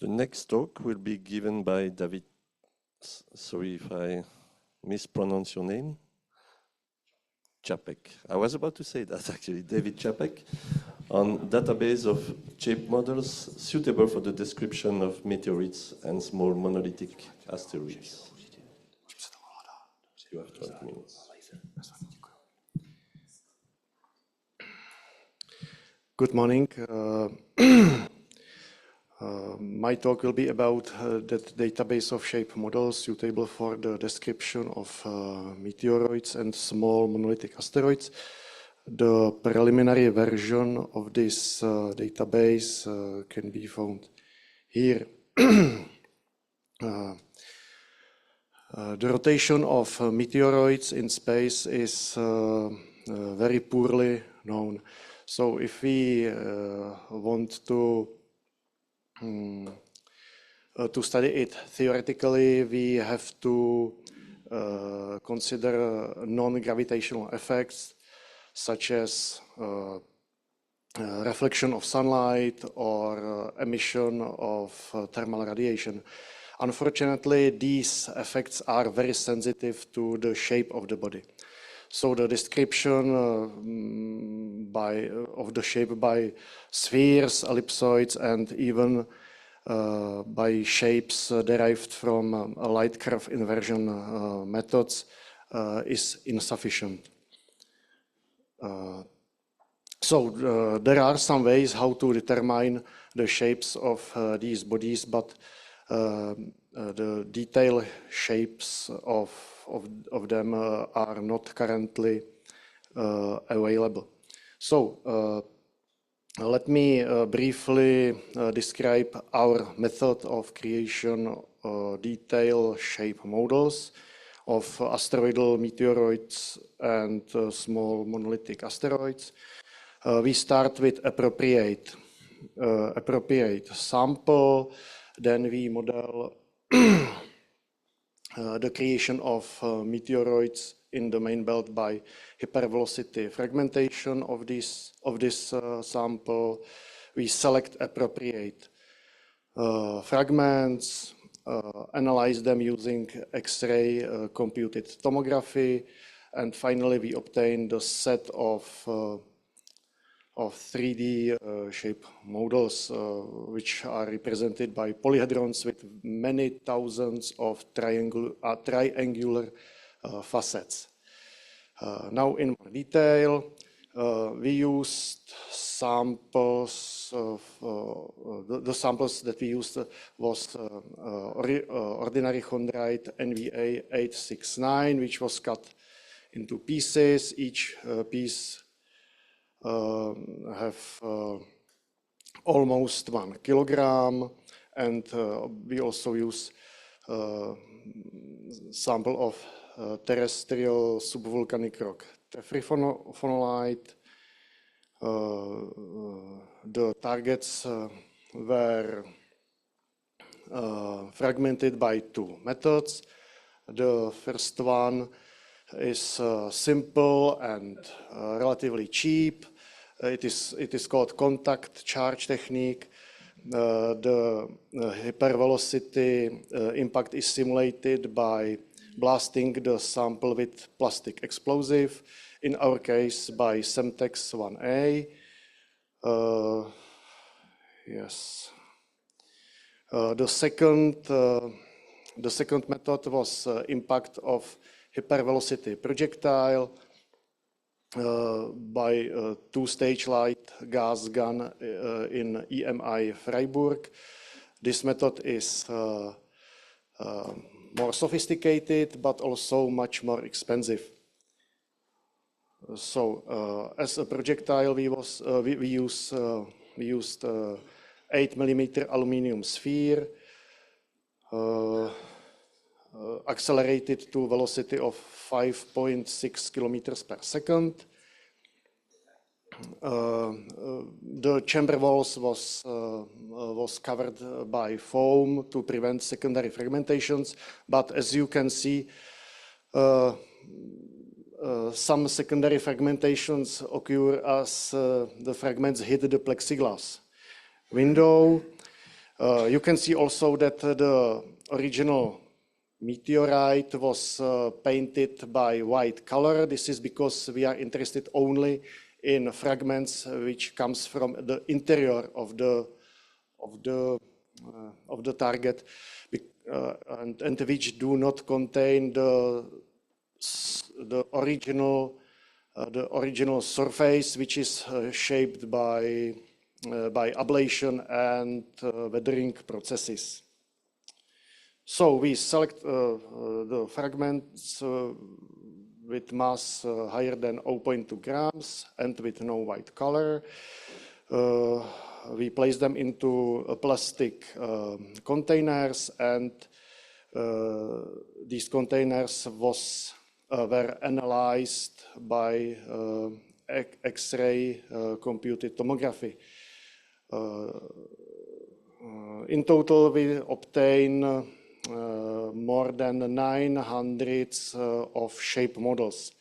The next talk will be given by David. Sorry if I mispronounce your name. Capek. I was about to say that actually, David Capek, on database of shape models suitable for the description of meteoroids and small monolithic asteroids. You have 20 minutes. Good morning. My talk will be about that database of shape models suitable for the description of meteoroids and small monolithic asteroids. The preliminary version of this database can be found here. The rotation of meteoroids in space is very poorly known. So if we want to study it theoretically, we have to consider non-gravitational effects such as reflection of sunlight or emission of thermal radiation. Unfortunately, these effects are very sensitive to the shape of the body. So the description of the shape by spheres, ellipsoids, and even by shapes derived from light curve inversion methods is insufficient. There are some ways how to determine the shapes of these bodies, but the detailed shapes of them are not currently available. So let me briefly describe our method of creation detailed shape models of asteroidal meteoroids and small monolithic asteroids. We start with appropriate sample, then we model the creation of meteoroids in the main belt by hypervelocity fragmentation of this sample. We select appropriate fragments, analyze them using X-ray computed tomography, and finally we obtain the set of 3D shape models, which are represented by polyhedrons with many thousands of triangular facets. Now in more detail, we used samples of, the samples that we used was ordinary chondrite NVA 869, which was cut into pieces. Each piece have almost 1 kilogram, and we also use sample of terrestrial subvolcanic rock tephrophonolite. The targets were fragmented by 2 methods. The first one is simple and relatively cheap. It is called contact charge technique. The hypervelocity impact is simulated by blasting the sample with plastic explosive, in our case by Semtex 1A. Yes. The second method was impact of hypervelocity projectile by a 2-stage light gas gun in EMI Freiburg. This method is more sophisticated, but also much more expensive. So as a projectile, we used 8mm aluminum sphere, accelerated to velocity of 5.6 kilometers per second. The chamber walls was covered by foam to prevent secondary fragmentations, but as you can see, some secondary fragmentations occur as the fragments hit the plexiglass window. You can see also that the original meteorite was painted by white color. This is because we are interested only in fragments which comes from the interior of the target, and which do not contain the original surface, which is shaped by ablation and weathering processes. So we select the fragments with mass higher than 0.2 grams and with no white color. We place them into plastic containers, and these containers were analyzed by X-ray computed tomography. In total, we obtain more than 900 of shape models.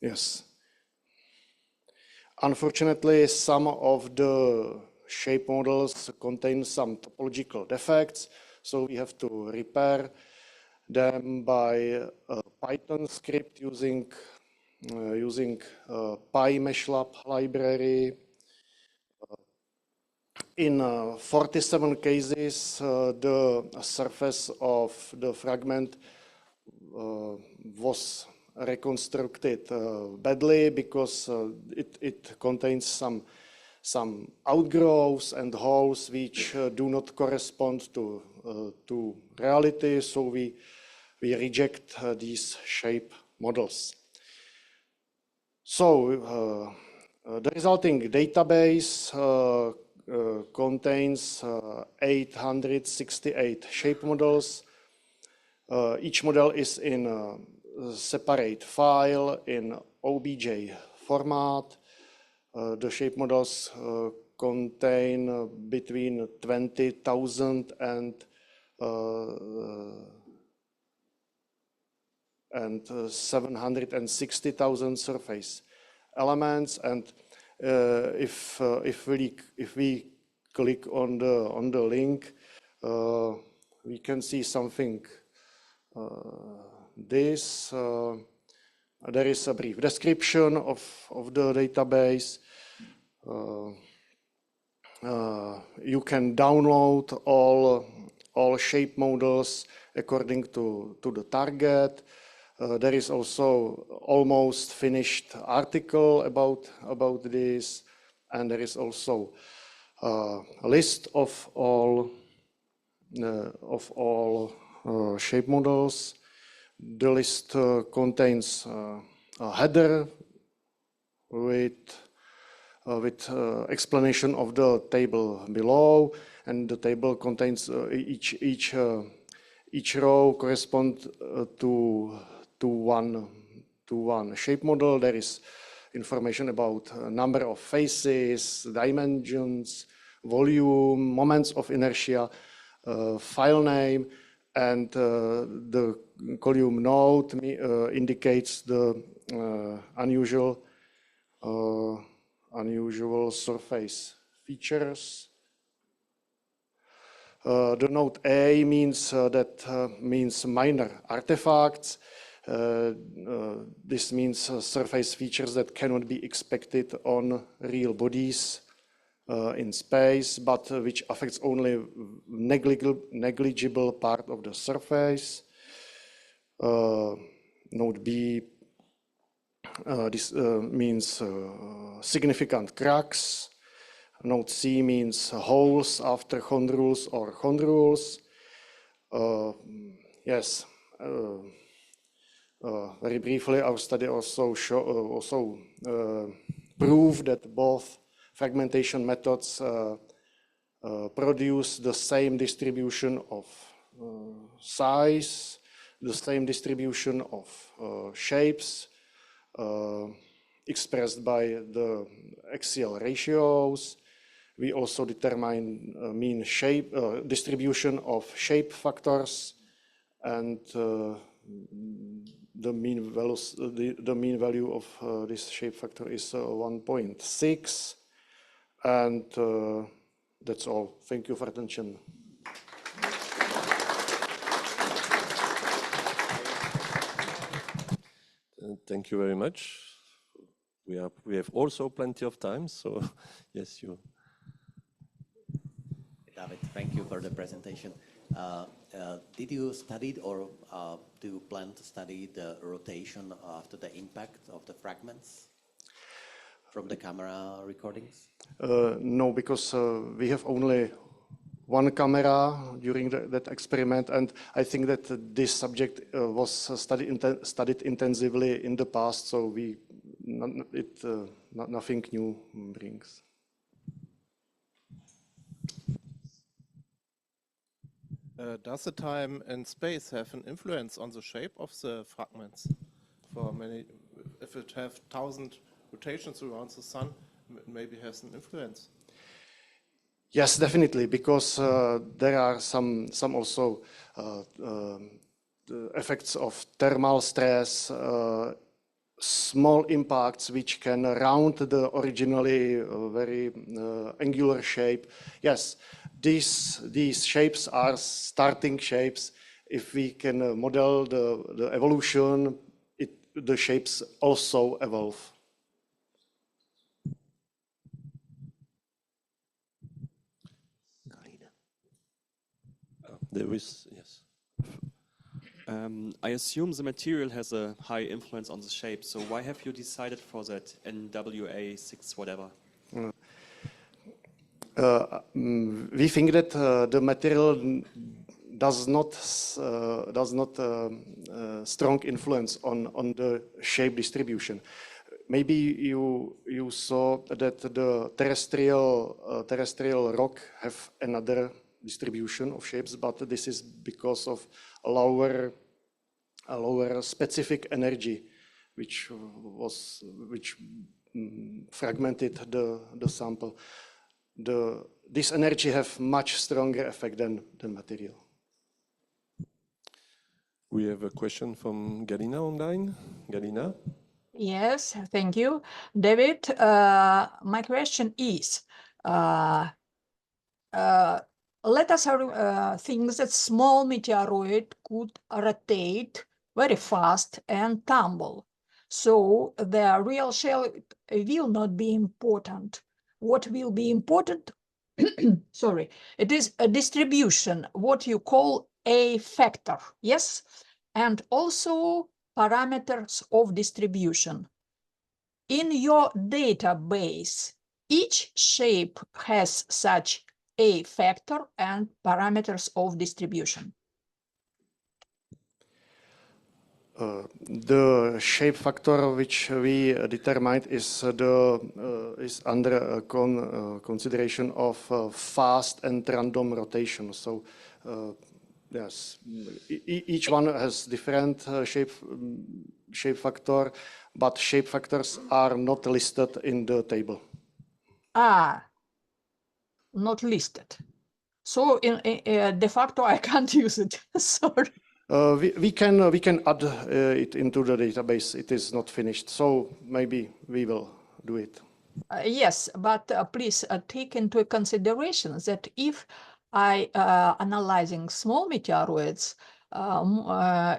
Yes. Unfortunately, some of the shape models contain some topological defects, so we have to repair them by a Python script using PyMeshlab library. In 47 cases, the surface of the fragment was reconstructed badly because it contains some outgrowths and holes which do not correspond to reality, so we reject these shape models. So the resulting database contains 868 shape models. Each model is in a separate file in OBJ format. The shape models contain between 20,000 and 760,000 surface elements, and if we click on the link, we can see something. There is a brief description of the database. You can download all shape models according to the target. There is also almost finished article about this, and there is also a list of all shape models. The list contains a header with explanation of the table below, and the table contains each row corresponds to one shape model. There is information about number of faces, dimensions, volume, moments of inertia, file name, and the column node indicates the unusual surface features. The node A means means minor artifacts. This means surface features that cannot be expected on real bodies in space, but which affects only negligible part of the surface. Node B, this means significant cracks. Node C means holes after chondrules or chondrules. Yes. Very briefly, our study also proved that both fragmentation methods produce the same distribution of size, the same distribution of shapes expressed by the axial ratios. We also determine mean shape distribution of shape factors, and the mean values, the mean value of this shape factor is 1.6, and that's all. Thank you for attention. Thank you very much. We have also plenty of time, so yes, you. David, thank you for the presentation. Did you study or do you plan to study the rotation after the impact of the fragments from the camera recordings? No, because we have only one camera during that experiment, and I think that this subject was studied intensively in the past, so nothing new brings. Does the time and space have an influence on the shape of the fragments? For many, if it have 1,000 rotations around the sun, maybe has an influence. Yes, definitely, because there are some also the effects of thermal stress, small impacts which can round the originally very angular shape. Yes, these shapes are starting shapes. If we can model the evolution, the shapes also evolve. There is, yes. I assume the material has a high influence on the shape, so why have you decided for that NWA6 whatever? We think that the material does not strong influence on the shape distribution. Maybe you saw that the terrestrial rock have another distribution of shapes, but this is because of a lower specific energy, which fragmented the sample. This energy have much stronger effect than material. We have a question from Galina online. Galina? Yes, thank you. David, my question is, let us think that small meteoroid could rotate very fast and tumble. So the real shape will not be important. What will be important, sorry, it is a distribution, what you call a factor, yes? And also parameters of distribution. In your database, each shape has such a factor and parameters of distribution. The shape factor which we determined is under consideration of fast and random rotation. So yes, each one has different shape factor, but shape factors are not listed in the table. Not listed. So in de facto, I can't use it. Sorry. We can add it into the database. It is not finished, so maybe we will do it. Yes, but please take into consideration that if I analyzing small meteoroids,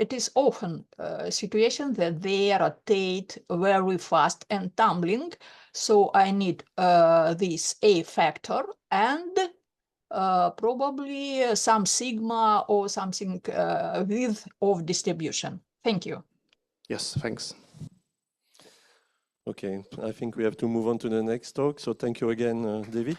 it is often a situation that they rotate very fast and tumbling. So I need this A factor and probably some sigma or something width of distribution. Thank you. Yes, thanks. Okay, I think we have to move on to the next talk. So thank you again, David.